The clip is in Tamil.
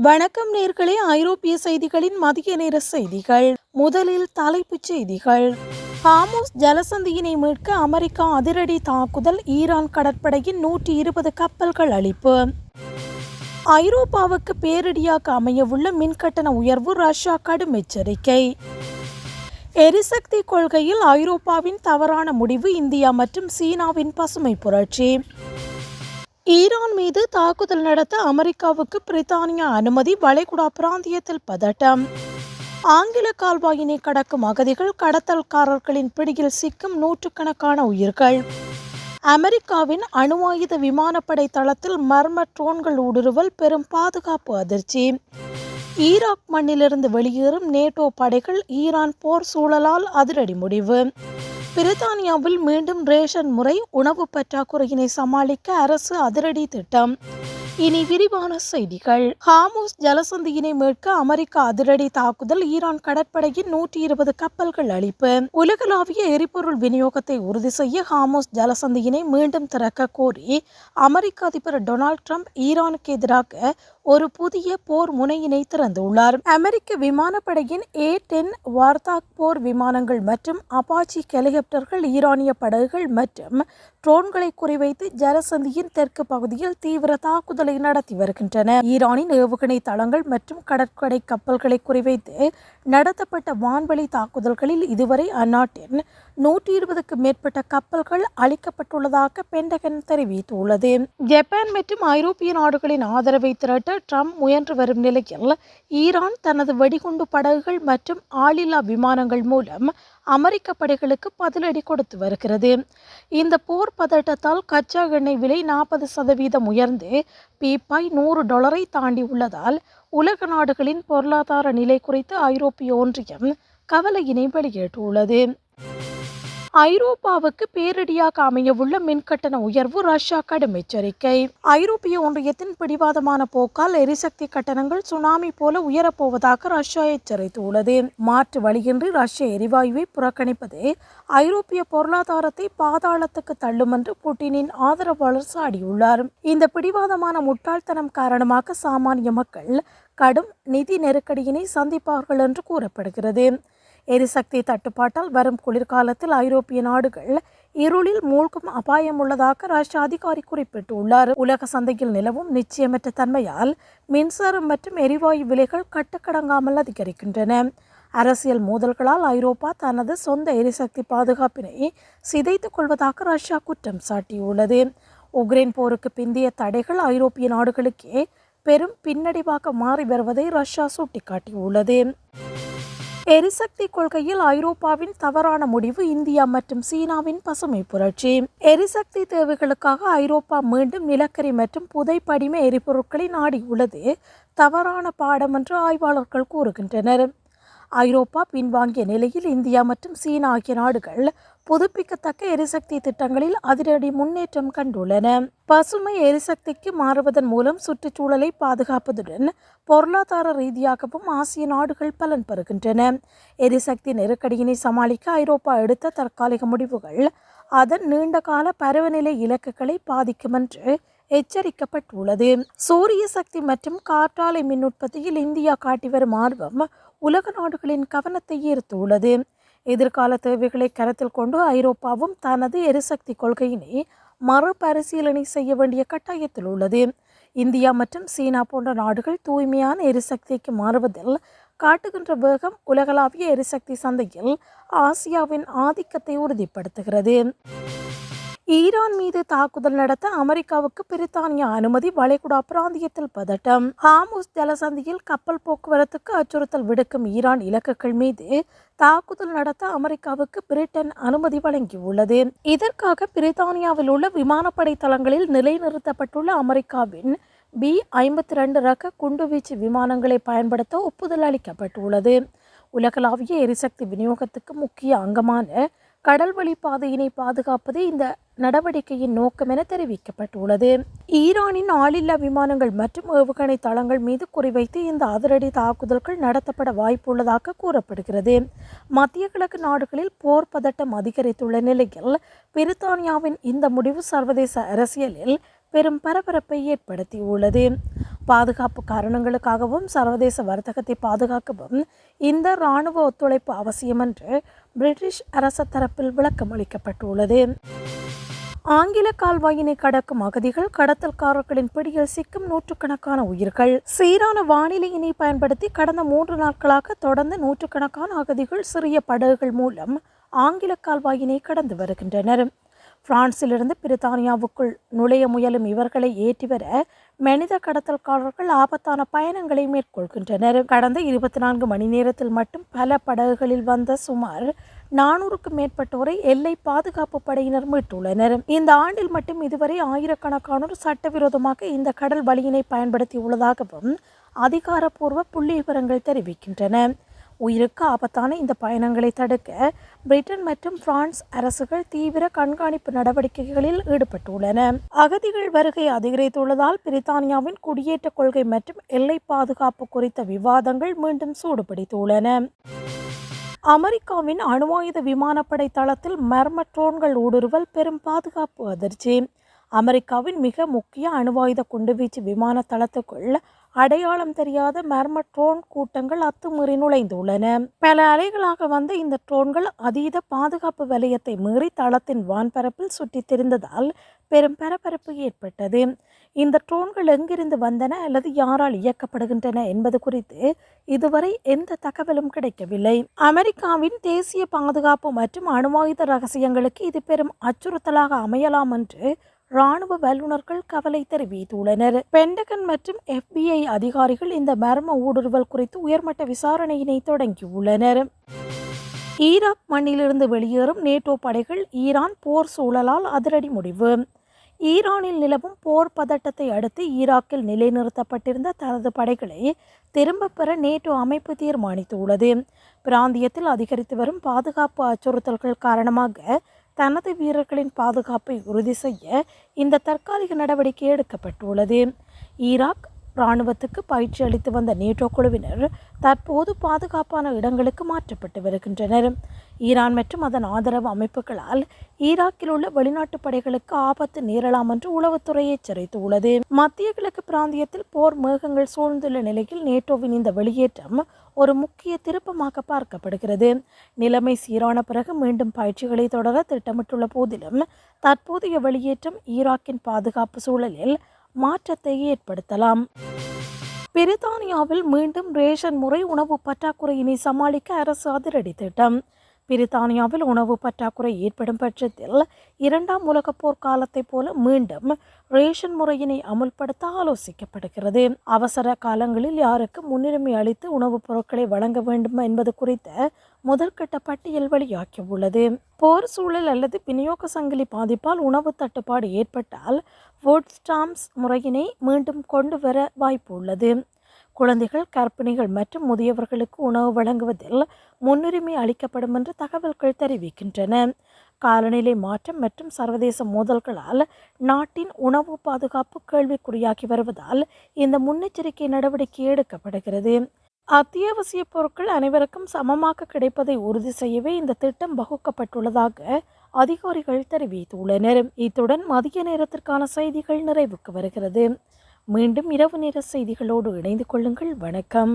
வணக்கம் நேர்களே, ஐரோப்பிய செய்திகளின் மதிய நேர செய்திகள். முதலில் தலைப்புச் செய்திகள். ஹார்முஸ் ஜலசந்தியினை மீட்க அமெரிக்கா அதிரடி தாக்குதல், ஈரான் கடற்படையின் 120 கப்பல்கள் அழிப்பு. ஐரோப்பாவுக்கு பேரிடியாக அமையவுள்ள மின்கட்டண உயர்வு, ரஷ்யா கடும் எச்சரிக்கை. எரிசக்தி கொள்கையில் ஐரோப்பாவின் தவறான முடிவு, இந்தியா மற்றும் சீனாவின் பசுமை புரட்சி. ஈரான் மீது தாக்குதல் நடத்த அமெரிக்காவுக்கு பிரித்தானியா அனுமதி, வளைகுடா பிராந்தியத்தில் பதட்டம். ஆங்கில கால்வாயினை கடக்கும் அகதிகள், கடத்தல்காரர்களின் பிடியில் சிக்கும் நூற்றுக்கணக்கான உயிர்கள். அமெரிக்காவின் அணு ஆயுத விமானப்படை தளத்தில் மர்ம ட்ரோன்கள் ஊடுருவல், பெரும் பாதுகாப்பு அதிர்ச்சி. ஈராக் மண்ணிலிருந்து வெளியேறும் நேட்டோ படைகள், ஈரான் போர் சூழலால் அதிரடி முடிவு. பிரித்தானியாவில் மீண்டும் ரேஷன் முறை, உணவு பற்றாக்குறையினை சமாளிக்க அரசு அதிரடி திட்டம். இனி விரிவான செய்திகள். ஹார்முஸ் ஜலசந்தியினை மீட்க அமெரிக்கா அதிரடி தாக்குதல், ஈரான் கடற்படையின் 120 கப்பல்கள் அழிப்பு. உலகளாவிய எரிபொருள் விநியோகத்தை உறுதி செய்ய ஹார்முஸ் ஜலசந்தியினை மீண்டும் திறக்க கோரி அமெரிக்க அதிபர் டொனால்ட் ட்ரம்ப் ஈரானுக்கு எதிராக ஒரு புதிய போர் முனையினை திறந்துள்ளார். அமெரிக்க விமானப்படையின் A-10 வார்தாக் போர் விமானங்கள் மற்றும் அபாச்சி ஹெலிகாப்டர்கள் ஈரானிய படகுகள் மற்றும் ட்ரோன்களை குறிவைத்து ஜலசந்தியின் தெற்கு பகுதியில் தீவிர தாக்குதலை நடத்தி வருகின்றன. ஈரானின் ஏவுகணை தளங்கள் மற்றும் கடற்படை கப்பல்களை குறிவைத்து நடத்தப்பட்ட வான்வெளி தாக்குதல்களில் இதுவரை அந்நாட்டின் 120க்கு மேற்பட்ட கப்பல்கள் அழிக்கப்பட்டுள்ளதாக பென்டகன் தெரிவித்துள்ளது. ஜப்பான் மற்றும் ஐரோப்பிய நாடுகளின் ஆதரவை திரட்ட ட்ரம்ப் முயன்று வரும் நிலையில் ஈரான் தனது வெடிகுண்டு படகுகள் மற்றும் ஆளில்லா விமானங்கள் மூலம் அமெரிக்க படைகளுக்கு பதிலடி கொடுத்து வருகிறது. இந்த போர் பதட்டத்தால் கச்சா எண்ணெய் விலை 40% உயர்ந்து பீப்பாய் $100 தாண்டி உள்ளதால் உலக நாடுகளின் பொருளாதார நிலை குறித்து ஐரோப்பிய ஒன்றியம் கவலையினை வெளியிட்டுள்ளது. ஐரோப்பாவுக்கு பேரிடியாக அமையவுள்ள மின்கட்டண உயர்வு, ரஷ்யா கடும் எச்சரிக்கை. ஐரோப்பிய ஒன்றியத்தின் பிடிவாதமான போக்கால் எரிசக்தி கட்டணங்கள் சுனாமி போல உயரப்போவதாக ரஷ்யா எச்சரித்துள்ளது. மாற்று வழியின்றி ரஷ்ய எரிவாயுவை புறக்கணிப்பது ஐரோப்பிய பொருளாதாரத்தை பாதாளத்துக்கு தள்ளும் என்று புட்டினின் ஆதரவாளர் சாடியுள்ளார். இந்த பிடிவாதமான முட்டாள்தனம் காரணமாக சாமானிய மக்கள் கடும் நிதி நெருக்கடியினை சந்திப்பார்கள் என்று கூறப்படுகிறது. எரிசக்தி தட்டுப்பாட்டால் வரும் குளிர்காலத்தில் ஐரோப்பிய நாடுகள் இருளில் மூழ்கும் அபாயம் உள்ளதாக ரஷ்ய அதிகாரி குறிப்பிட்டுள்ளார். உலக சந்தையில் நிலவும் நிச்சயமற்ற தன்மையால் மின்சாரம் மற்றும் எரிவாயு விலைகள் கட்டுக்கடங்காமல் அதிகரிக்கின்றன. அரசியல் மோதல்களால் ஐரோப்பா தனது சொந்த எரிசக்தி பாதுகாப்பினை சிதைத்துக் கொள்வதாக ரஷ்யா குற்றம் சாட்டியுள்ளது. உக்ரைன் போருக்கு பிந்தைய தடைகள் ஐரோப்பிய நாடுகளுக்கே பெரும் பின்னடைவாக மாறி வருவதை ரஷ்யா சுட்டிக்காட்டியுள்ளது. எரிசக்தி கொள்கையில் ஐரோப்பாவின் தவறான முடிவு, இந்தியா மற்றும் சீனாவின் பசுமை புரட்சி. எரிசக்தி தேவைகளுக்காக ஐரோப்பா மீண்டும் நிலக்கரி மற்றும் புதைப்படிம எரிபொருட்களை நாடியுள்ளது தவறான பாடம் என்று ஆய்வாளர்கள் கூறுகின்றனர். ஐரோப்பா பின்வாங்கிய நிலையில் இந்தியா மற்றும் சீனா ஆகிய நாடுகள் புதுப்பிக்கத்தக்க எரிசக்தி திட்டங்களில் அதிரடி முன்னேற்றம் கண்டுள்ளன. பசுமை எரிசக்திக்கு மாறுவதன் மூலம் சுற்றுச்சூழலை பாதுகாப்பதுடன் பொருளாதார ரீதியாகவும் ஆசிய நாடுகள் பலன் பெறுகின்றன. எரிசக்தி நெருக்கடியினை சமாளிக்க ஐரோப்பா எடுத்த தற்காலிக முடிவுகள் அதன் நீண்டகால பருவநிலை இலக்குகளை பாதிக்கும் என்று எச்சரிக்கப்பட்டுள்ளது. சூரிய சக்தி மற்றும் காற்றாலை மின் உற்பத்தியில் இந்தியா காட்டி வரும் ஆர்வம் உலக நாடுகளின் கவனத்தை ஈர்த்துள்ளது. எதிர்கால தேவைகளை கருத்தில் கொண்டு ஐரோப்பாவும் தனது எரிசக்தி கொள்கையினை மறுபரிசீலனை செய்ய வேண்டிய கட்டாயத்தில் உள்ளது. இந்தியா மற்றும் சீனா போன்ற நாடுகள் தூய்மையான எரிசக்திக்கு மாறுவதில் காட்டுகின்ற வேகம் உலகளாவிய எரிசக்தி சந்தையில் ஆசியாவின் ஆதிக்கத்தை உறுதிப்படுத்துகிறது. ஈரான் மீது தாக்குதல் நடத்த அமெரிக்காவுக்கு பிரித்தானியா அனுமதி, வளைகுடா பிராந்தியத்தில் பதட்டம். ஹார்முஸ் ஜலசந்தியில் கப்பல் போக்குவரத்துக்கு அச்சுறுத்தல் விடுக்கும் ஈரான் இலக்குகள் மீது தாக்குதல் நடத்த அமெரிக்காவுக்கு பிரிட்டன் அனுமதி வழங்கியுள்ளது. இதற்காக பிரித்தானியாவில் உள்ள விமானப்படை தளங்களில் நிலைநிறுத்தப்பட்டுள்ள அமெரிக்காவின் B-52 ரக குண்டுவீச்சு விமானங்களை பயன்படுத்த ஒப்புதல் அளிக்கப்பட்டுள்ளது. உலகளாவிய எரிசக்தி விநியோகத்துக்கு முக்கிய அங்கமான கடல்வழி பாதையினை பாதுகாப்பது இந்த நடவடிக்கையின் நோக்கம் என தெரிவிக்கப்பட்டுள்ளது. ஈரானின் ஆளில்லா விமானங்கள் மற்றும் ஏவுகணை தளங்கள் மீது குறிவைத்து இந்த அதிரடி தாக்குதல்கள் நடத்தப்பட வாய்ப்புள்ளதாக கூறப்படுகிறது. மத்திய கிழக்கு நாடுகளில் போர் பதட்டம் அதிகரித்துள்ள நிலையில் பிரித்தானியாவின் இந்த முடிவு சர்வதேச அரசியலில் பெரும் பரபரப்பை ஏற்படுத்தியுள்ளது. பாதுகாப்பு காரணங்களுக்காகவும் சர்வதேச வர்த்தகத்தை பாதுகாக்கவும் இந்த இராணுவ ஒத்துழைப்பு அவசியம் என்று பிரிட்டிஷ் அரச தரப்பில் விளக்கம் அளிக்கப்பட்டுள்ளது. ஆங்கில கால்வாயினை கடக்கும் அகதிகள், கடத்தல்காரர்களின் பிடியில் சிக்கும் நூற்றுக்கணக்கான உயிர்கள். சீரான வானிலையினை பயன்படுத்தி கடந்த 3 நாட்களாக தொடர்ந்து நூற்றுக்கணக்கான அகதிகள் சிறிய படகுகள் மூலம் ஆங்கில கால்வாயினை கடந்து வருகின்றனர். பிரான்சிலிருந்து பிரித்தானியாவுக்குள் நுழைய முயலும் இவர்களை ஏற்றி வர மனித கடத்தல்காரர்கள் ஆபத்தான பயணங்களை மேற்கொள்கின்றனர். கடந்த 24 மணி நேரத்தில் மட்டும் பல படகுகளில் வந்த சுமார் 400க்கும் மேற்பட்டோரை எல்லை பாதுகாப்பு படையினர் மீட்டுள்ளனர். இந்த ஆண்டில் மட்டும் இதுவரை ஆயிரக்கணக்கானோர் சட்டவிரோதமாக இந்த கடல் வழியினை பயன்படுத்தியுள்ளதாகவும் அதிகாரப்பூர்வ புள்ளி விவரங்கள் தெரிவிக்கின்றன. உயிருக்கு ஆபத்தான இந்த பயணங்களை தடுக்க பிரிட்டன் மற்றும் பிரான்ஸ் அரசுகள் தீவிர கண்காணிப்பு நடவடிக்கைகளில் ஈடுபட்டுள்ளன. அகதிகள் வருகை அதிகரித்துள்ளதால் பிரித்தானியாவின் குடியேற்ற கொள்கை மற்றும் எல்லை பாதுகாப்பு குறித்த விவாதங்கள் மீண்டும் சூடுபிடித்துள்ளன. அமெரிக்காவின் அணுவாயுத விமானப்படை தளத்தில் மர்ம ட்ரோன்கள் ஊடுருவல் பெரும் பாதுகாப்பு அதிர்ச்சி. அமெரிக்காவின் மிக முக்கிய அணுவாயுத குண்டுவீச்சு விமான தளத்துக்குள் அடையாளம் தெரியாத மர்ம ட்ரோன் கூட்டங்கள் அத்துமீறி நுழைந்துள்ளன. பல அலைகளாக வந்த இந்த ட்ரோன்கள் அதீத பாதுகாப்பு வலயத்தை மீறி தளத்தின் வான்பரப்பில் சுற்றித் திரிந்ததால் பெரும் பரபரப்பு ஏற்பட்டது. இந்த ட்ரோன்கள் எங்கிருந்து வந்தன அல்லது யாரால் இயக்கப்படுகின்றன என்பது குறித்து இதுவரை எந்த தகவலும் கிடைக்கவில்லை. அமெரிக்காவின் தேசிய பாதுகாப்பு மற்றும் அணுவாயுத ரகசியங்களுக்கு இது பெரும் அச்சுறுத்தலாக அமையலாம் என்று இராணுவ வல்லுநர்கள் கவலை தெரிவித்துள்ளனர். பென்டகன் மற்றும் FBI அதிகாரிகள் இந்த மர்ம ஊடுருவல் குறித்து உயர்மட்ட விசாரணையினை தொடங்கியுள்ளனர். ஈராக் மண்ணிலிருந்து வெளியேறும் நேட்டோ படைகள், ஈரான் போர் சூழலால் அதிரடி முடிவு. ஈரானில் நிலவும் போர் பதட்டத்தை அடுத்து ஈராக்கில் நிலைநிறுத்தப்பட்டிருந்த தனது படைகளை திரும்பப் பெற நேட்டோ அமைப்பு தீர்மானித்துள்ளது. பிராந்தியத்தில் அதிகரித்து வரும் பாதுகாப்பு அச்சுறுத்தல்கள் காரணமாக தனது வீரர்களின் பாதுகாப்பை உறுதி செய்ய இந்த தற்காலிக நடவடிக்கை எடுக்கப்பட்டுள்ளது. ஈராக் இராணுவத்துக்கு பயிற்சி அளித்து வந்த நேட்டோ குழுவினர் தற்போது பாதுகாப்பான இடங்களுக்கு மாற்றப்பட்டு வருகின்றனர். ஈரான் மற்றும் அதன் ஆதரவு அமைப்புகளால் ஈராக்கில் உள்ள வெளிநாட்டு படைகளுக்கு ஆபத்து நேரலாம் என்று உளவுத்துறை எச்சரித்துள்ளது. மத்திய கிழக்கு பிராந்தியத்தில் போர் மேகங்கள் சூழ்ந்துள்ள நிலையில் நேட்டோவின் இந்த வெளியேற்றம் ஒரு முக்கிய திருப்பமாக பார்க்கப்படுகிறது. நிலைமை சீரான பிறகு மீண்டும் பயிற்சிகளை தொடர திட்டமிட்டுள்ள போதிலும் தற்போதைய வெளியேற்றம் ஈராக்கின் பாதுகாப்பு சூழலில் மாற்றத்தை ஏற்படுத்தலாம். பிரித்தானியாவில் மீண்டும் ரேஷன் முறை உணவு பற்றாக்குறையினை சமாளிக்க அரசு அதிரடி திட்டம். பிரித்தானியாவில் உணவு பற்றாக்குறை ஏற்படும் பட்சத்தில் 2ஆம் உலகப் போர் காலத்தைப் போல மீண்டும் ரேஷன் முறையினை அமுல்படுத்த ஆலோசிக்கப்படுகிறது. அவசர காலங்களில் யாருக்கு முன்னுரிமை அளித்து உணவுப் பொருட்களை வழங்க வேண்டும் என்பது குறித்த முதற்கட்ட பட்டியல் வெளியாகியுள்ளது. போர் சூழல் அல்லது விநியோக சங்கிலி பாதிப்பால் உணவு தட்டுப்பாடு ஏற்பட்டால் ஃபுட் ஸ்டாம்ப்ஸ் முறையினை மீண்டும் கொண்டு வர வாய்ப்பு உள்ளது. குழந்தைகள், கர்ப்பிணிகள் மற்றும் முதியவர்களுக்கு உணவு வழங்குவதில் முன்னுரிமை அளிக்கப்படும் என்று தகவல்கள் தெரிவிக்கின்றன. காலநிலை மாற்றம் மற்றும் சர்வதேச மோதல்களால் நாட்டின் உணவு பாதுகாப்பு கேள்விக்குறியாகி வருவதால் இந்த முன்னெச்சரிக்கை நடவடிக்கை எடுக்கப்படுகிறது. அத்தியாவசிய பொருட்கள் அனைவருக்கும் சமமாக கிடைப்பதை உறுதி செய்யவே இந்த திட்டம் வகுக்கப்பட்டுள்ளதாக அதிகாரிகள் தெரிவித்துள்ளனர். இத்துடன் மதிய நேரத்திற்கான செய்திகள் நிறைவுக்கு வருகிறது. மீண்டும் இரவு நேர செய்திகளோடு இணைந்து கொள்ளுங்கள். வணக்கம்.